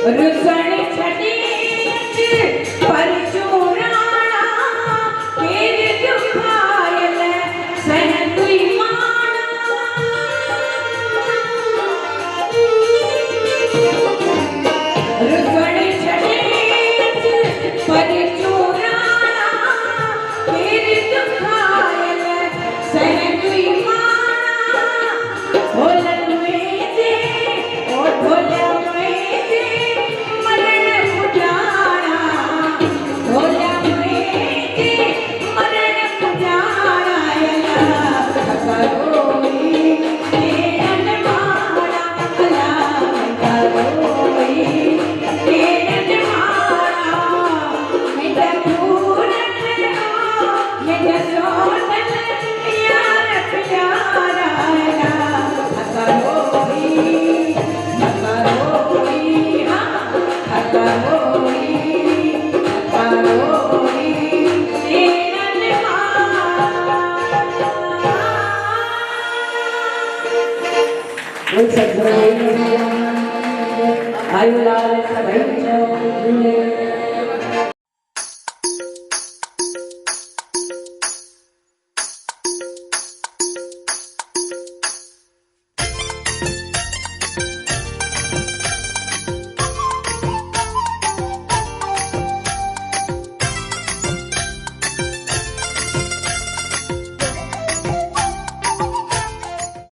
रुसण छड़ी परचूराना केर दुखायल सहन तुई माना रुसण छड़ी परचूराना केर दुखायल सहन तुई माना ढोलन में दे ओ ढोला में दे मरण पुजारा ढोला में दे मरण पुजारा करोई तेरन मारा करोई तेरन मारा मेरा पूरन मेरा सोनन यार प्यारा करोई करोई हाँ करोई करोई तेरन मारा बोल सद्गुरु आयु लाल सदैव